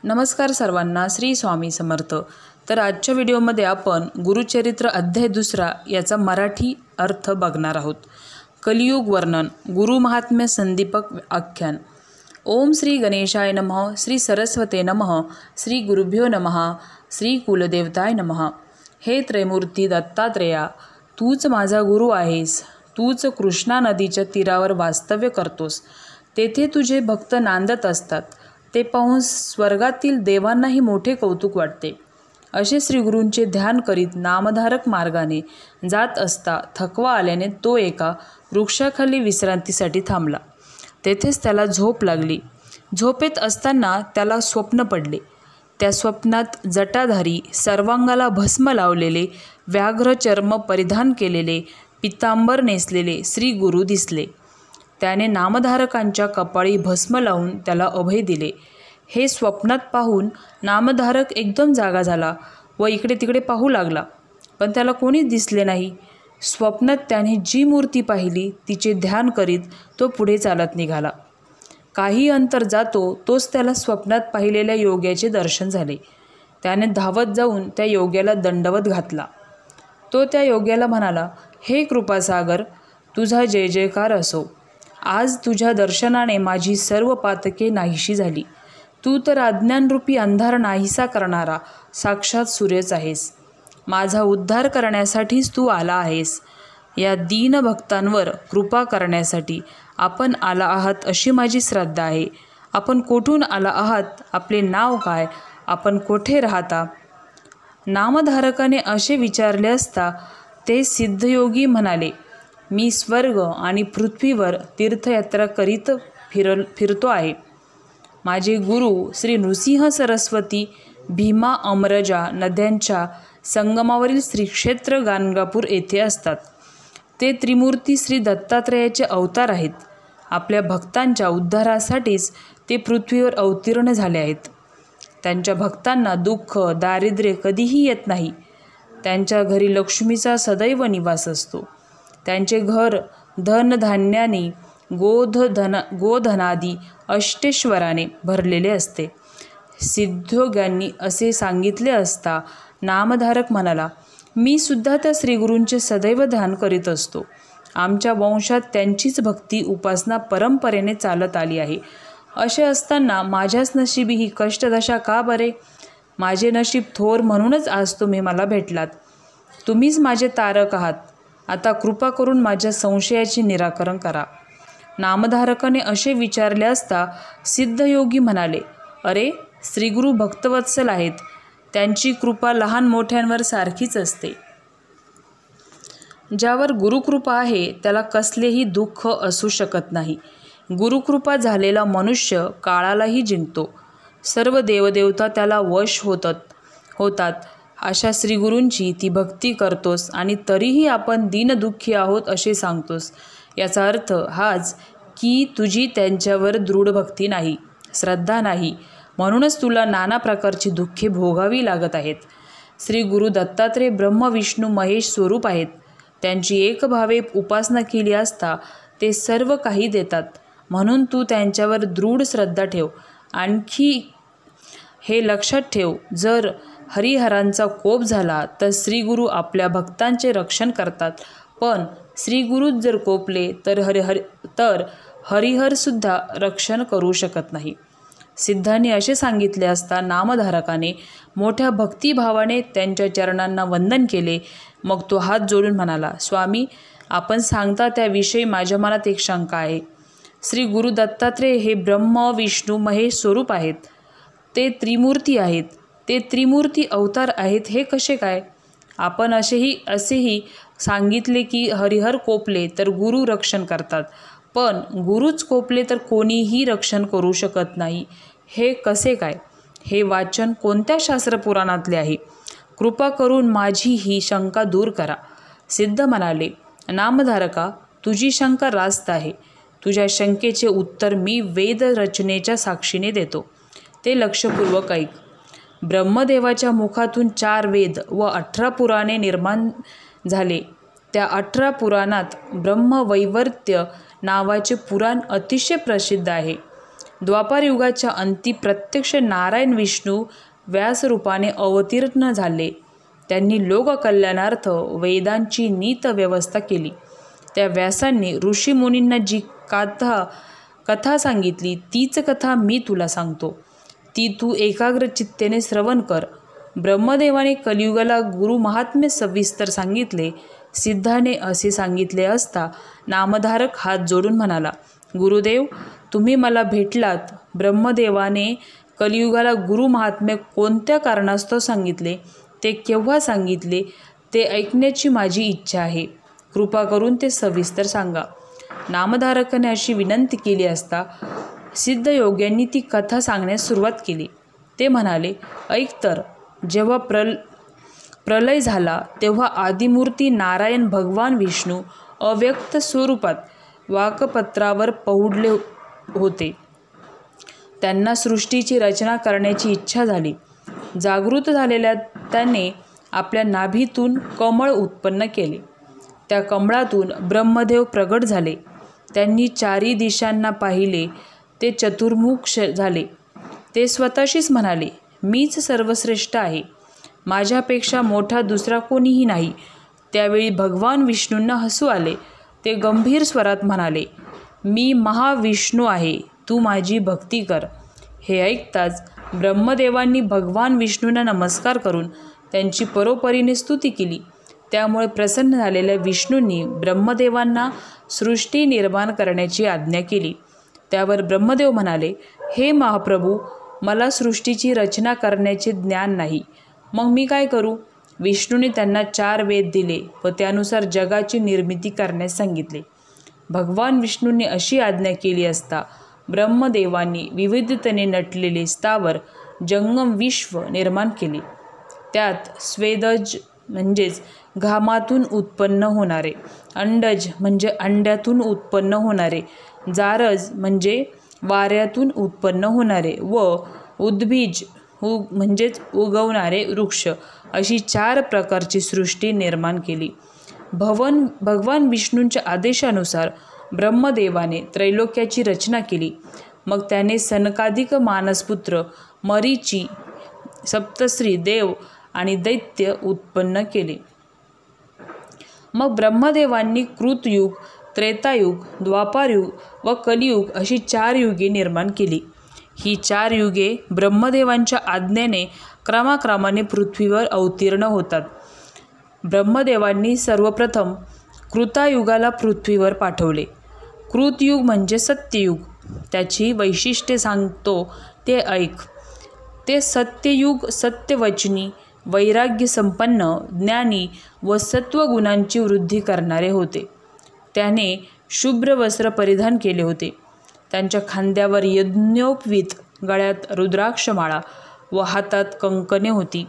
नमस्कार सर्वांना, श्री स्वामी समर्थ। तर आजच्या व्हिडिओमध्ये आपण गुरुचरित्र अध्याय 2 याचा मराठी अर्थ बघणार आहोत। कलियुग वर्णन, गुरु महात्म्य संदीपक आख्यान। ओम श्री गणेशाय नमः, श्री सरस्वते नमः, श्री गुरुभ्यो नमः, श्री कुलदेवताय नमः। हे त्रैमूर्ती दत्तात्रेया, तूच माझा गुरु आहेस। तूच कृष्णा नदीच्या तीरावर वास्तव्य करतोस। तेथे तुझे भक्त नांदत असतात। ते पाहून स्वर्गातील देवांनाही मोठे कौतुक वाटते। असे श्रीगुरूंचे ध्यान करीत नामधारक मार्गाने जात असता थकवा आल्याने तो एका वृक्षाखाली विश्रांतीसाठी थांबला। तेथेच त्याला झोप लागली। झोपेत असताना त्याला स्वप्न पडले। त्या स्वप्नात जटाधारी, सर्वांगाला भस्म लावलेले, व्याघ्र चर्म परिधान केलेले, पितांबर नेसलेले श्री गुरु दिसले। त्याने नामधारकांच्या कपाळी भस्म लावून त्याला अभय दिले। हे स्वप्नात पाहून नामधारक एकदम जागा झाला व इकडे तिकडे पाहू लागला, पण त्याला कोणीच दिसले नाही। स्वप्नात त्याने जी मूर्ती पाहिली तिचे ध्यान करीत तो पुढे चालत निघाला। काही अंतर जातो तोच त्याला स्वप्नात पाहिलेल्या योग्याचे दर्शन झाले। त्याने धावत जाऊन त्या योग्याला दंडवत घातला। तो त्या योग्याला म्हणाला, हे कृपासागर, तुझा जय जयकार असो। आज तुझ्या दर्शनाने माझी सर्व पातके नाहीशी झाली। तू तर अज्ञानरूपी अंधार नाहीसा करणारा साक्षात सूर्यच आहेस। माझा उद्धार करण्यासाठीच तू आला आहेस। या दीन भक्तांवर कृपा करण्यासाठी आपण आला आहात अशी माझी श्रद्धा आहे। आपण कोठून आला आहात? आपले नाव काय? आपण कोठे राहता? नामधारकाने असे विचारले असता ते सिद्धयोगी म्हणाले, मी स्वर्ग आणि पृथ्वीवर तीर्थयात्रा करीत फिरतो आहे। माझे गुरु श्री नृसिंह सरस्वती, भीमा, अमरजा नद्यांच्या संगमावरील श्रीक्षेत्र गाणगापूर येथे असतात। ते त्रिमूर्ती श्री दत्तात्रेयाचे अवतार आहेत। आपल्या भक्तांच्या उद्धारासाठीच ते पृथ्वीवर अवतीर्ण झाले आहेत। त्यांच्या भक्तांना दुःख, दारिद्र्य कधीही येत नाही। त्यांच्या घरी लक्ष्मीचा सदैव निवास असतो। त्यांचे घर धनधान्याने, गोधनादी अष्टेश्वराने भरलेले असते। सिद्धयोग्यांनी असे सांगितले असता नामधारक म्हणाला, मी सुद्धा त्या श्रीगुरूंचे सदैव ध्यान करीत असतो। आमच्या वंशात त्यांचीच भक्ती उपासना परंपरेने चालत आली आहे। असे असताना माझ्याच नशिबी ही कष्टदशा का बरे? माझे नशीब थोर म्हणूनच आज तुम्ही मला भेटलात। तुम्हीच माझे तारक आहात। आता कृपा करून माझ्या संशयाचे निराकरण करा। नामधारकाने असे विचारले असता सिद्धयोगी म्हणाले, अरे, श्रीगुरू भक्तवत्सल आहेत। त्यांची कृपा लहान मोठ्यांवर सारखीच असते। ज्यावर गुरुकृपा आहे त्याला कसलेही दुःख असू शकत नाही। गुरुकृपा झालेला मनुष्य काळालाही जिंकतो। सर्व देवदेवता त्याला वश होतात। अशा श्रीगुरूंची ती भक्ती करतोस आणि तरीही आपण दीनदुःखी आहोत असे सांगतोस। याचा अर्थ हाच की तुझी त्यांच्यावर दृढ भक्ती नाही, श्रद्धा नाही, म्हणूनच तुला नाना प्रकारची दुःखे भोगावी लागत आहेत। श्री गुरु दत्तात्रेय ब्रह्म विष्णू महेश स्वरूप आहेत। त्यांची एकभावे उपासना केली असता ते सर्व काही देतात, म्हणून तू त्यांच्यावर दृढ श्रद्धा ठेव। आणखी हे लक्षात ठेव, जर हरिहरांचा कोप झाला तर श्रीगुरू आपल्या भक्तांचे रक्षण करतात, पण श्रीगुरूच जर कोपले तर हरिहरसुद्धा रक्षण करू शकत नाही। सिद्धांनी असे सांगितले असता नामधारकाने मोठ्या भक्तिभावाने त्यांच्या चरणांना वंदन केले। मग तो हात जोडून म्हणाला, स्वामी, आपण सांगता त्याविषयी माझ्या मनात एक शंका आहे। श्री गुरु दत्तात्रेय हे ब्रह्म विष्णू महेश स्वरूप आहेत। ते त्रिमूर्ती आहेत। ते त्रिमूर्ती अवतार आहेत हे कसे काय? आपण असेही सांगितले की हरिहर कोपले तर गुरु रक्षण करतात, पण गुरुच कोपले तर कोणीही रक्षण करू शकत नाही, हे कसे काय? हे वाचन कोणत्या शास्त्रपुराणातले आहे? कृपा करून माझी ही शंका दूर करा। सिद्ध म्हणाले, नामधारका, तुझी शंका रास्त आहे। तुझ्या शंकेचे उत्तर मी वेद रचनेच्या साक्षीने देतो। ते लक्षपूर्वक ऐक। ब्रह्मदेवाच्या मुखातून 4 वेद व 18 पुराणे निर्माण झाले। त्या 18 पुराणात ब्रह्मवैवर्त्य नावाचे पुराण अतिशय प्रसिद्ध आहे। द्वापार युगाच्या अंती प्रत्यक्ष नारायण विष्णू व्यासरूपाने अवतीर्ण झाले. त्यांनी लोककल्याणार्थ वेदांची नीत व्यवस्था केली. त्या व्यासांनी ऋषीमुनींना जी कथा सांगितली तीच कथा मी तुला सांगतो. ती तू एकाग्र चित्तेने श्रवण कर. ब्रह्मदेवाने कलियुगाला गुरु महात्म्य सविस्तर सांगितले. सिद्धाने असे सांगितले असता नामधारक हात जोडून म्हणाला, गुरुदेव, तुम्ही मला भेटलात. ब्रह्मदेवाने कलियुगाला गुरु महात्म्य कोणत्या कारणास्तव सांगितले, ते केव्हा सांगितले, ते ऐकण्याची माझी इच्छा आहे. कृपा करून ते सविस्तर सांगा. नामधारकाने अशी विनंती केली असता सिद्धयोग्यांनी ती कथा सांगण्यास सुरुवात केली. ते म्हणाले, ऐक तर. जेव्हा प्रलय झाला तेव्हा आदिमूर्ती नारायण भगवान विष्णू अव्यक्त स्वरूपात वाकपत्रावर पहुडले होते. त्यांना सृष्टीची रचना करण्याची इच्छा झाली. जागृत झालेल्या त्याने आपल्या नाभीतून कमळ उत्पन्न केले. त्या कमळातून ब्रह्मदेव प्रगट झाले. त्यांनी चारी दिशांना पाहिले. ते चतुर्मुख झाले. ते स्वतःशीच म्हणाले, मीच सर्वश्रेष्ठ आहे. माझ्यापेक्षा मोठा दुसरा कोणीही नाही. त्यावेळी भगवान विष्णूंना हसू आले. ते गंभीर स्वरात म्हणाले, मी महाविष्णू आहे. तू माझी भक्ती कर. हे ऐकताच ब्रह्मदेवांनी भगवान विष्णूंना नमस्कार करून त्यांची परोपरीने स्तुती केली. त्यामुळे प्रसन्न झालेल्या विष्णूंनी ब्रह्मदेवांना सृष्टी निर्माण करण्याची आज्ञा केली. त्यावर ब्रह्मदेव म्हणाले, हे महाप्रभू, मला सृष्टीची रचना करण्याचे ज्ञान नाही. मग मी काय करू? विष्णूने त्यांना 4 वेद दिले व त्यानुसार जगाची निर्मिती करण्यास सांगितले. भगवान विष्णूंनी अशी आज्ञा केली असता ब्रह्मदेवांनी विविधतेने नटलेले स्थावर जंगम विश्व निर्माण केले. त्यात स्वेदज म्हणजेच घामातून उत्पन्न होणारे, अंडज म्हणजे अंड्यातून उत्पन्न होणारे, जारज म्हणजे वाऱ्यातून उत्पन्न होणारे व उद्भिज म्हणजेच उगवणारे वृक्ष अशी 4 प्रकारची सृष्टी निर्माण केली. भगवान विष्णूंच्या आदेशानुसार ब्रह्मदेवाने त्रैलोक्याची रचना केली. मग त्याने सनकादिक मानसपुत्र मरीची, सप्तश्री, देव आणि दैत्य उत्पन्न केले. मग ब्रह्मदेवांनी कृतयुग, त्रेतायुग, द्वापारयुग व कलियुग अशी 4 युगे निर्माण केली. ही 4 युगे ब्रह्मदेवांच्या आज्ञेने क्रमाक्रमाने पृथ्वीवर अवतीर्ण होतात. ब्रह्मदेवांनी सर्वप्रथम कृतायुगाला पृथ्वीवर पाठवले. कृतयुग म्हणजे सत्ययुग. त्याची वैशिष्ट्ये सांगतो ते ऐक. ते सत्ययुग सत्यवचनी, वैराग्य संपन्न, ज्ञानी व सत्वगुणांची वृद्धी करणारे होते. त्याने शुभ्र वस्त्र परिधान केले होते. त्यांच्या खांद्यावर यज्ञोपवीत, गळ्यात रुद्राक्षमाळा व हातात कंकणे होती.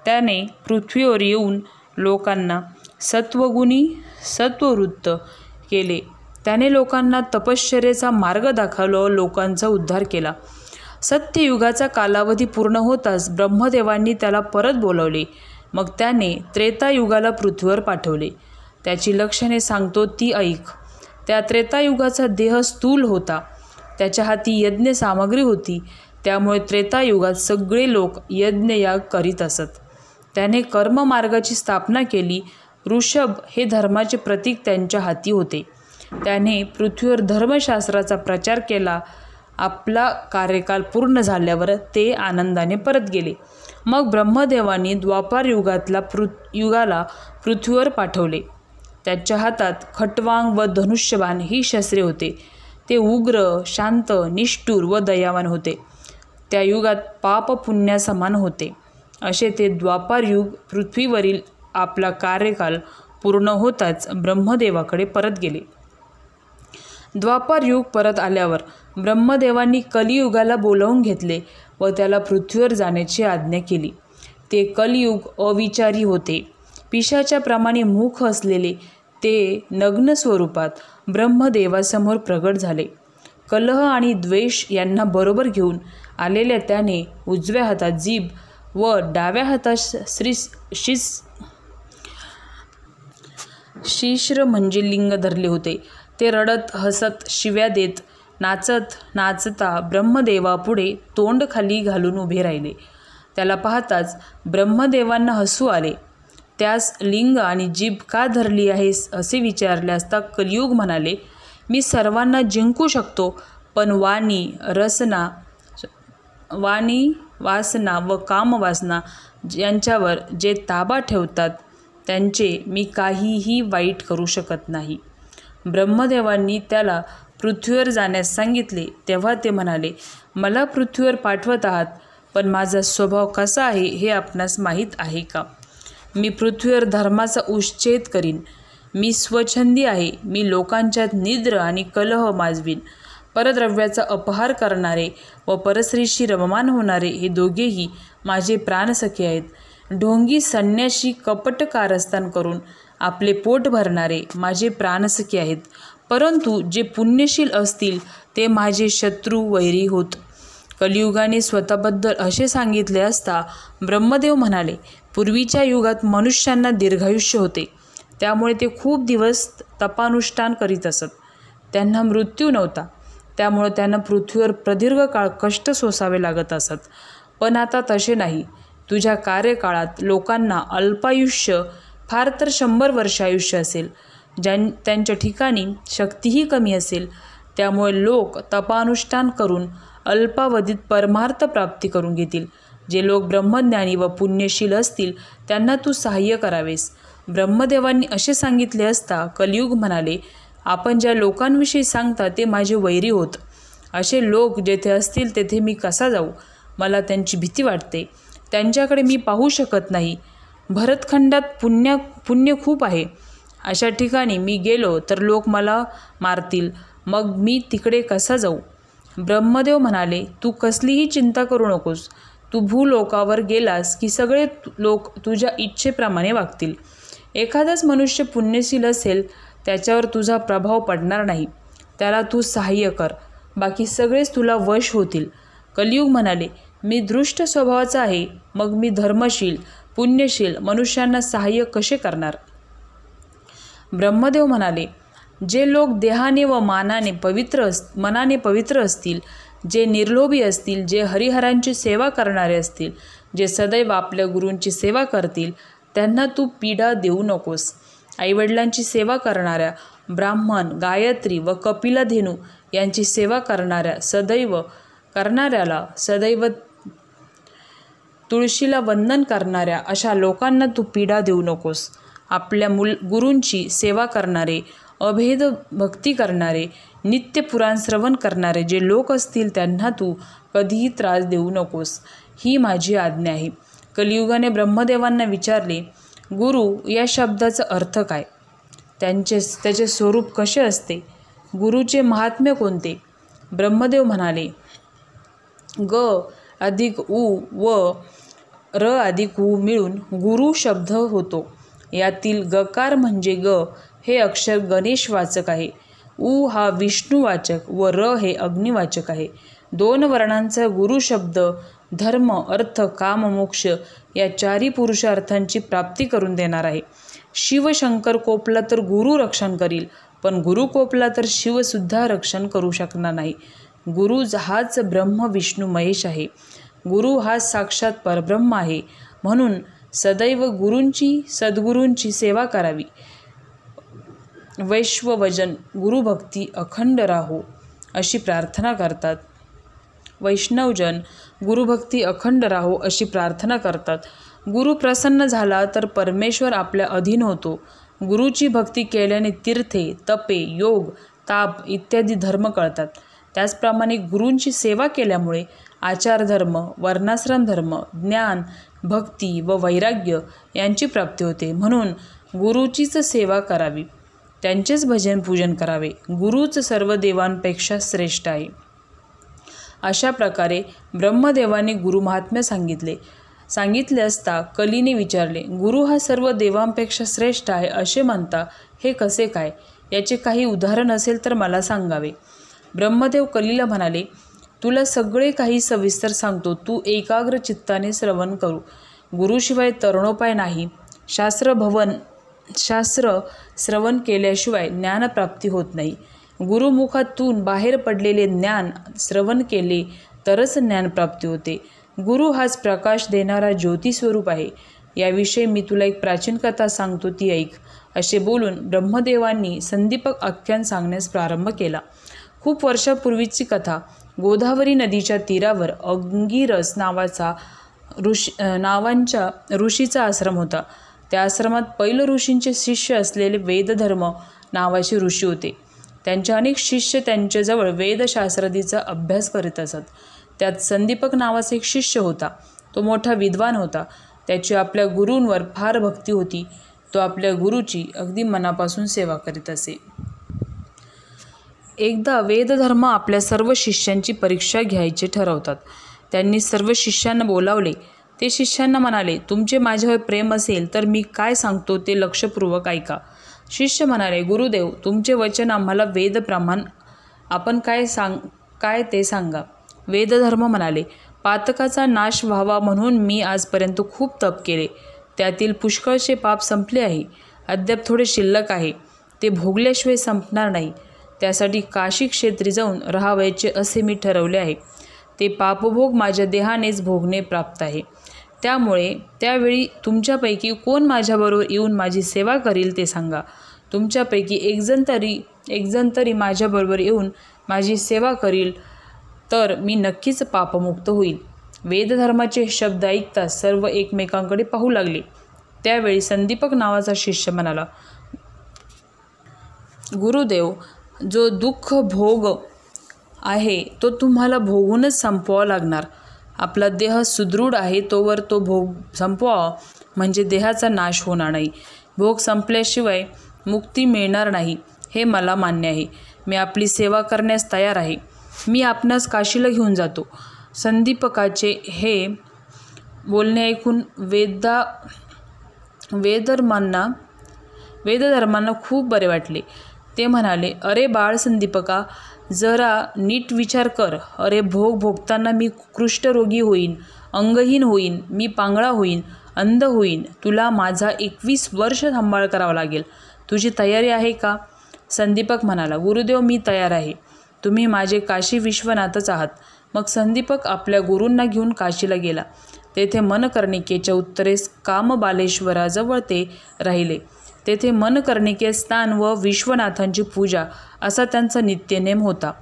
त्याने पृथ्वीवर येऊन लोकांना सत्वगुणी सत्ववृत्त केले. त्याने लोकांना तपश्चर्येचा मार्ग दाखवला व लोकांचा उद्धार केला. सत्ययुगाचा कालावधी पूर्ण होताच ब्रह्मदेवांनी त्याला परत बोलावले. मग त्याने त्रेतायुगाला पृथ्वीवर पाठवले. त्याची लक्षणे सांगतो ती ऐक. त्या त्रेतायुगाचा देह स्थूल होता. त्याच्या हाती यज्ञ सामग्री होती. त्यामुळे त्रेतायुगात सगळे लोक यज्ञयाग करीत असत. त्याने कर्ममार्गाची स्थापना केली. ऋषभ हे धर्माचे प्रतीक त्यांच्या हाती होते. त्याने पृथ्वीवर धर्मशास्त्राचा प्रचार केला. आपला कार्यकाल पूर्ण झाल्यावर ते आनंदाने परत गेले. मग ब्रह्मदेवांनी द्वापार युगाला पृथ्वीवर पाठवले. त्याच्या हातात खट्वांग व धनुष्यबाण ही शस्त्रे होते. ते उग्र, शांत, निष्ठुर व दयावान होते. त्या युगात पाप पुण्यासमान होते. असे ते द्वापार युग पृथ्वीवरील आपला कार्यकाल पूर्ण होताच ब्रह्मदेवाकडे परत गेले. द्वापार युग परत आल्यावर ब्रह्मदेवांनी कलियुगाला बोलावून घेतले व त्याला पृथ्वीवर जाण्याची आज्ञा केली. ते कलियुग अविचारी होते. पिशाच्याप्रमाणे मुख असलेले ते नग्न स्वरूपात ब्रह्मदेवासमोर प्रगट झाले. कलह आणि द्वेष यांना बरोबर घेऊन आलेल्या त्याने उजव्या हातात जीभ व डाव्या हातात शीश्र म्हणजे लिंग धरले होते. ते रडत हसत शिव्या देत नाचत नाचता ब्रह्मदेवापुढे तोंड खाली घालून उभे राहिले. त्याला पाहताच ब्रह्मदेवांना हसू आले. त्यास लिंग आणि जीभ का धरली आहेस असे विचारले असता कलियुग म्हणाले, मी सर्वांना जिंकू शकतो, पण वाणी वासना व कामवासना यांच्यावर जे ताबा ठेवतात त्यांचे मी काहीही वाईट करू शकत नाही. ब्रह्मदेवांनी त्याला पृथ्वीवर जाण्यास सांगितले. तेव्हा ते म्हणाले, मला पृथ्वीवर पाठवत आहात, पण माझा स्वभाव कसा आहे हे आपणास माहीत आहे का? मी पृथ्वीवर धर्माचा उच्छेद करीन. मी स्वच्छंदी आहे. मी लोकांच्यात निद्र आणि कलह माजवीन. परद्रव्याचा अपहार करणारे व परस्त्रीशी रममाण होणारे हे दोघेही माझे प्राणसखे आहेत. ढोंगी संन्याशी कपट कारस्थान करून आपले पोट भरणारे माझे प्राणसखे आहेत. परंतु जे पुण्यशील असतील ते माझे शत्रू वैरी होत. कलियुगाने स्वतःबद्दल असे सांगितले असता ब्रह्मदेव म्हणाले, पूर्वीच्या युगात मनुष्यांना दीर्घायुष्य होते. त्यामुळे ते खूप दिवस तपानुष्ठान करीत असत. त्यांना मृत्यू नव्हता. त्यामुळे त्यांना पृथ्वीवर प्रदीर्घ काळ कष्ट सोसावे लागत असत. पण आता तसे नाही. तुझ्या कार्यकाळात लोकांना अल्पायुष्य, फार तर 100 वर्ष आयुष्य असेल. त्यांच्या ठिकाणी शक्तीही कमी असेल. त्यामुळे लोक तपानुष्ठान करून अल्पावधीत परमार्थ प्राप्ती करून घेतील. जे लोक ब्रह्मज्ञानी व पुण्यशील असतील त्यांना तू सहाय्य करावेस. ब्रह्मदेवांनी असे सांगितले असता कलियुग म्हणाले, आपण ज्या लोकांविषयी सांगता ते माझे वैरी होत. असे लोक जेथे असतील तेथे मी कसा जाऊ? मला त्यांची भीती वाटते. त्यांच्याकडे मी पाहू शकत नाही. भरतखंडात पुण्य खूप आहे. अशा ठिकाणी मी गेलो तर लोक मला मारतील. मग मी तिकडे कसा जाऊ? ब्रह्मदेव म्हणाले, तू कसलीही चिंता करू नकोस. तू भूलोकावर गेलास की सगळे लोक तुझ्या इच्छेप्रमाणे वागतील. एखादाच मनुष्य पुण्यशील असेल त्याच्यावर तुझा प्रभाव पडणार नाही. त्याला तू सहाय्य कर. बाकी सगळेच तुला वश होतील. कलियुग म्हणाले, मी दृष्ट स्वभावाचा आहे. मग मी धर्मशील, पुण्यशील मनुष्यांना सहाय्य कसे करणार? ब्रह्मदेव म्हणाले, जे लोक देहाने व मनाने पवित्र असतील, जे निर्लोभी असतील, जे हरिहरांची सेवा करणारे असतील, जे सदैव आपल्या गुरूंची सेवा करतील, त्यांना तू पीडा देऊ नकोस. आईवडिलांची सेवा करणाऱ्या, ब्राह्मण, गायत्री व कपिलधेनू यांची सेवा करणाऱ्याला सदैव तुळशीला वंदन करणाऱ्या अशा लोकांना तू पीडा देऊ नकोस. आपल्या गुरूंची सेवा करणारे, अभेद भक्ती करणारे, नित्य पुराण श्रवण करणारे जे लोक असतील त्यांना तू कधीही त्रास देऊ नकोस. ही माझी आज्ञा आहे. कलियुगाने ब्रह्मदेवांना विचारले, गुरु या शब्दाचा अर्थ काय? त्याचे स्वरूप कसे असते? गुरुचे महात्म्य कोणते? ब्रह्मदेव म्हणाले, ग अधिक उ व र अधिक उ मिळून गुरु शब्द होतो. यातील गकार म्हणजे ग हे अक्षर गणेशवाचक आहे. उ हा विष्णुवाचक व र हे अग्निवाचक आहे. 2 वर्णांचा गुरु शब्द धर्म, अर्थ, काम, मोक्ष या 4 पुरुषार्थांची प्राप्ती करून देणार आहे. शिवशंकर कोपला तर गुरु रक्षण करील, पण गुरु कोपला तर शिवसुद्धा रक्षण करू शकणार नाही. गुरु हाच ब्रह्म विष्णू महेश आहे. गुरु हा साक्षात परब्रह्म आहे. म्हणून सदैव सद्गुरूंची सेवा करावी. वैष्णवजन गुरुभक्ती अखंड राहो अशी प्रार्थना करतात. गुरु प्रसन्न झाला तर परमेश्वर आपल्या अधीन होतो. गुरुची भक्ती केल्याने तीर्थे, तपे, योग, ताप इत्यादी धर्म कळतात. त्याचप्रमाणे गुरूंची सेवा केल्यामुळे आचारधर्म, वर्णाश्रम धर्म, ज्ञान, भक्ती व वैराग्य यांची प्राप्ती होते. म्हणून गुरुचीच सेवा करावी. त्यांचेच भजन पूजन करावे. गुरुच सर्व देवांपेक्षा श्रेष्ठ आहे. अशा प्रकारे ब्रह्मदेवाने गुरुमहात्म्य सांगितले असता कलीने विचारले, गुरु हा सर्व देवांपेक्षा श्रेष्ठ आहे असे म्हणता हे कसे काय? याचे काही उदाहरण असेल तर मला सांगावे. ब्रह्मदेव कलीला म्हणाले, तुला सगळे काही सविस्तर सांगतो. तू एकाग्र चित्ताने श्रवण करू. गुरुशिवाय तरणोपाय नाही. शास्त्र श्रवण केल्याशिवाय ज्ञानप्राप्ती होत नाही. गुरुमुखातून बाहेर पडलेले ज्ञान श्रवण केले तरच ज्ञानप्राप्ती होते. गुरु हाच प्रकाश देणारा ज्योतिस्वरूप आहे. याविषयी मी तुला एक प्राचीन कथा सांगतो, ती ऐक. असे बोलून ब्रह्मदेवांनी संदीपक आख्यान सांगण्यास प्रारंभ केला. खूप वर्षापूर्वीची कथा. गोदावरी नदीच्या तीरावर अंगिरस नावांच्या ऋषीचा आश्रम होता. त्या आश्रमात पैल ऋषींचे शिष्य असलेले वेदधर्म नावाचे ऋषी होते. त्यांचे अनेक शिष्य त्यांच्याजवळ वेदशास्त्रादीचा अभ्यास करीत असत. त्यात संदीपक नावाचा एक शिष्य होता. तो मोठा विद्वान होता. त्याची आपल्या गुरूंवर फार भक्ती होती. तो आपल्या गुरुची अगदी मनापासून सेवा करीत असे. एकदा वेदधर्म आपल्या सर्व शिष्यांची परीक्षा घ्यायची ठरवतात. त्यांनी सर्व शिष्यांना बोलावले. ते शिष्यांना म्हणाले, तुमचे माझ्यावर प्रेम असेल तर मी काय सांगतो ते लक्षपूर्वक ऐका. शिष्य म्हणाले, गुरुदेव, तुमचे वचन आम्हाला वेदप्रमाण आपण काय ते सांगा. वेदधर्म म्हणाले, पातकाचा नाश व्हावा म्हणून मी आजपर्यंत खूप तप केले. त्यातील पुष्कळचे पाप संपले आहे. अद्याप थोडे शिल्लक आहे. ते भोगल्याशिवाय संपणार नाही. त्यासाठी काशी क्षेत्री जाऊन राहावयाचे असे मी ठरवले आहे. ते पापभोग माझ्या देहानेच भोगणे प्राप्त आहे. त्यामुळे त्यावेळी तुमच्यापैकी कोण माझ्याबरोबर येऊन माझी सेवा करील ते सांगा. तुमच्यापैकी एकजण तरी माझ्याबरोबर येऊन माझी सेवा करील तर मी नक्कीच पापमुक्त होईल. वेदधर्माचे शब्द ऐकताच सर्व एकमेकांकडे पाहू लागले. त्यावेळी संदीपक नावाचा शिष्य म्हणाला, गुरुदेव, जो दुःख भोग आहे तो तुम्हाला भोगूनच संपवावा लागणार. आपला देह सुदृढ आहे तोवर तो भोग संपवावा म्हणजे देहाचा नाश होणार नाही. भोग संपल्याशिवाय मुक्ती मिळणार नाही हे मला मान्य आहे. मी आपली सेवा करण्यास तयार आहे. मी आपणास काशीला घेऊन जातो. संदीपकाचे हे बोलणे ऐकून वेदधर्मांना खूप बरे वाटले. ते म्हणाले, अरे बाळ संदीपका, जरा नीट विचार कर. अरे भोग भोगताना मी कुष्ठरोगी होईन, अंगहीन होईन, मी पांगळा होईन, अंध होईन. तुला माझा 21 वर्ष सांभाळ करावा लागेल. तुझी तयारी आहे का? संदीपक म्हणाला, गुरुदेव, मी तयार आहे. तुम्ही माझे काशी विश्वनाथच आहात. मग संदीपक आपल्या गुरूंना घेऊन काशीला गेला. तेथे मनकर्णिकेच्या उत्तरेस कामबालेश्वराजवळ ते राहिले. तेथे मनकर्णिके स्नान व विश्वनाथांची पूजा असा त्यांचा नित्यनेम होता.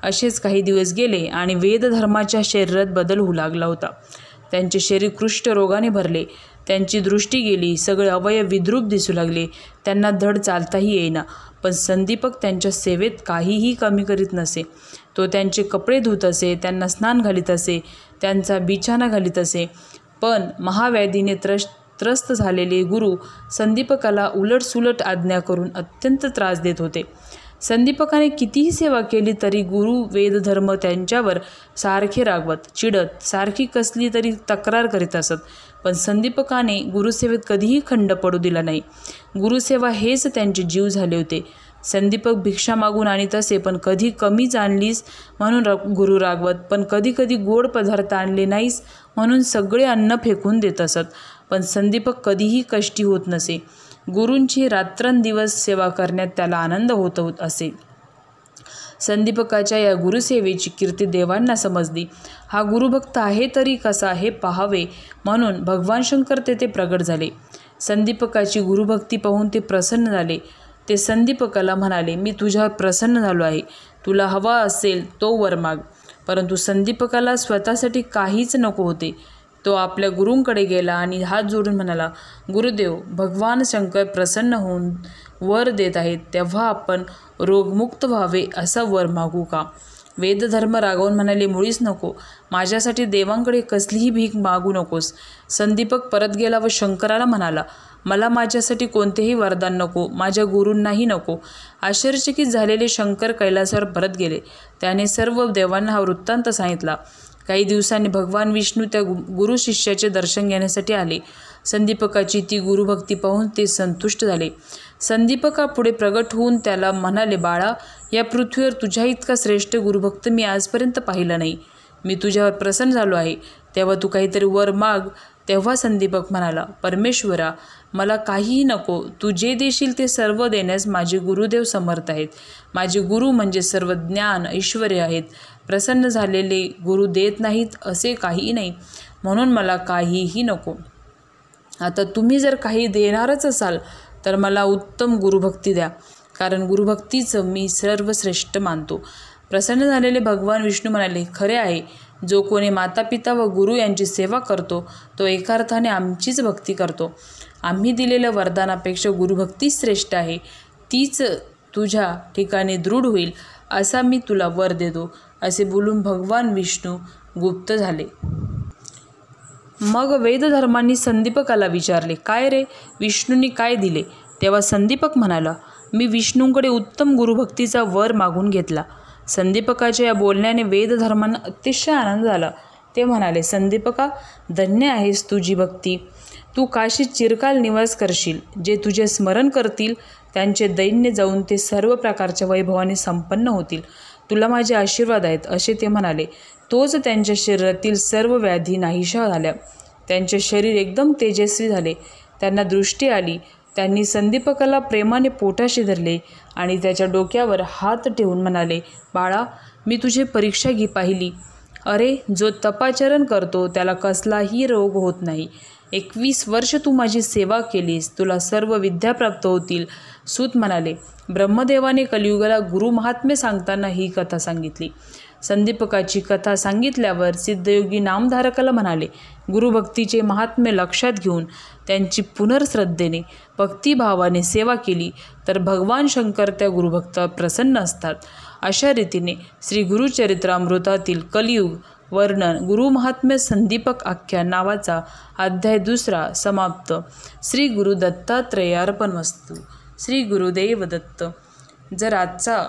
असेच काही दिवस गेले आणि वेदधर्माच्या शरीरात बदल होऊ लागला होता. त्यांचे शरीर कुष्ठरोगाने भरले. त्यांची दृष्टी गेली. सगळे अवयव विद्रूप दिसू लागले. त्यांना धड चालताही येईना. पण संदीपक त्यांच्या सेवेत काहीही कमी करीत नसे. तो त्यांचे कपडे धुत असे, त्यांना स्नान घालीत असे, त्यांचा बिछाना घालीत असे. पण महाव्याधीने त्रस्त झालेले गुरु संदीपकाला उलटसुलट आज्ञा करून अत्यंत त्रास देत होते. संदीपकाने कितीही सेवा केली तरी गुरु वेदधर्म त्यांच्यावर सारखे रागवत, चिडत, सारखी कसली तरी तक्रार करीत असत. पण संदीपकाने गुरुसेवेत कधीही खंड पडू दिला नाही. गुरुसेवा हेच त्यांचे जीव झाले होते. संदीपक भिक्षा मागून आणीत असे, पण कधी कमीच आणलीस म्हणून गुरु रागवत, पण कधी कधी गोड पदार्थ आणले नाहीस म्हणून सगळे अन्न फेकून देत असत. पण संदीपक कधीही कष्टी होत नसे. गुरूंची रात्रंदिवस सेवा करण्यात त्याला आनंद होत असे. संदीपकाच्या या गुरुसेवेची कीर्ती देवांना समजली. हा गुरुभक्त आहे तरी कसा हे पाहावे म्हणून भगवान शंकर तेथे प्रगट झाले. संदीपकाची गुरुभक्ती पाहून ते प्रसन्न झाले. ते संदीपकाला म्हणाले, मी तुझ्यावर प्रसन्न झालो आहे. तुला हवा असेल तो वर माग. परंतु संदीपकाला स्वतःसाठी काहीच नको होते. तो आपल्या गुरूंकडे गेला आणि हात जोडून म्हणाला, गुरुदेव, भगवान शंकर प्रसन्न होऊन वर देत आहेत, तेव्हा आपण रोगमुक्त व्हावे असा वर मागू का? वेदधर्म रागवून म्हणाले, मुळीच नको. माझ्यासाठी देवांकडे कसलीही भीक मागू नकोस. संदीपक परत गेला व शंकराला म्हणाला, मला माझ्यासाठी कोणतेही वरदान नको, माझ्या गुरूंनाही नको. आश्चर्यचकित झालेले शंकर कैलासावर परत गेले. त्याने सर्व देवांना हा वृत्तांत सांगितला. काही दिवसांनी भगवान विष्णू त्या गुरु शिष्याचे दर्शन घेण्यासाठी आले. संदीपकाची ती गुरुभक्ती पाहून ते संतुष्ट झाले. संदीपका पुढे प्रगट होऊन त्याला म्हणाले, बाळा, या पृथ्वीवर तुझ्या इतका श्रेष्ठ गुरुभक्त मी आजपर्यंत पाहिला नाही. मी तुझ्यावर प्रसन्न झालो आहे. तेव्हा तू काहीतरी वर माग. तेव्हा संदीपक म्हणाला, परमेश्वरा, मला काहीही नको, तू जे देशील ते सर्व देण्यास माझे गुरुदेव समर्थ आहेत. माझे गुरु म्हणजे सर्व ज्ञान ऐश्वर्य आहेत. प्रसन्न झालेले गुरु देत नाहीत असे काहीही नाही, म्हणून मला काहीही नको. आता तुम्ही जर काही देणारच असाल तर मला उत्तम गुरुभक्ती द्या, कारण गुरुभक्तीचं मी सर्वश्रेष्ठ मानतो. प्रसन्न झालेले भगवान विष्णू म्हणाले, खरे आहे, जो कोणी मातापिता व गुरु यांची सेवा करतो तो एका अर्थाने आमचीच भक्ती करतो. आम्ही दिलेल्या वरदानापेक्षा गुरुभक्ती श्रेष्ठ आहे. तीच तुझ्या ठिकाणी दृढ होईल असा मी तुला वर देतो. असे बोलून भगवान विष्णू गुप्त झाले. मग वेदधर्मांनी संदीपकाला विचारले, काय रे, विष्णूंनी काय दिले? तेव्हा संदीपक म्हणाला, मी विष्णूंकडे उत्तम गुरुभक्तीचा वर मागून घेतला. संदीपकाच्या या बोलण्याने वेदधर्मांना अतिशय आनंद झाला. ते म्हणाले, संदीपका, धन्य आहेस तुझी भक्ती. तू काशीत चिरकाल निवास करशील. जे तुझे स्मरण करतील त्यांचे दैन्य जाऊन ते सर्व प्रकारच्या वैभवाने संपन्न होतील. तुला माझे आशीर्वाद आहेत, असे ते म्हणाले. तोच त्यांच्या शरीरातील सर्व व्याधी नाहीशा झाल्या. त्यांचे शरीर एकदम तेजस्वी झाले. त्यांना दृष्टी आली. त्यांनी संदीपकाला प्रेमाने पोटाशी धरले आणि त्याच्या डोक्यावर हात ठेवून म्हणाले, बाळा, मी तुझी परीक्षा पाहिली. अरे, जो तपाचरण करतो त्याला कसलाही रोग होत नाही. 21 वर्ष तू माझी सेवा केलीस, तुला सर्व विद्या प्राप्त होतील. सूत म्हणाले, ब्रह्मदेवाने कलियुगाला गुरुमहात्म्य सांगताना ही कथा सांगितली. संदीपकाची कथा सांगितल्यावर सिद्धयोगी नामधारकाला म्हणाले, गुरुभक्तीचे महात्म्य लक्षात घेऊन त्यांची पुनर्श्रद्धेने भक्तिभावाने सेवा केली तर भगवान शंकर त्या गुरुभक्तावर प्रसन्न असतात. अशा रीतीने श्री गुरुचरित्रामृतातील कलियुग वर्णन गुरुमहात्म्य संदीपक आख्यान नावाचा अध्याय 2 समाप्त. श्री गुरु दत्तात्रेयार्पणमस्तु. श्री गुरुदेव दत्त. जर आजचा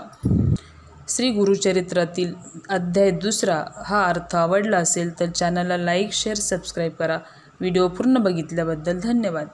श्री गुरुचरित्रातील अध्याय 2 हा अर्थ आवडला असेल तर चॅनलला लाईक, शेअर, सबस्क्राईब करा. व्हिडिओ पूर्ण बघितल्याबद्दल धन्यवाद.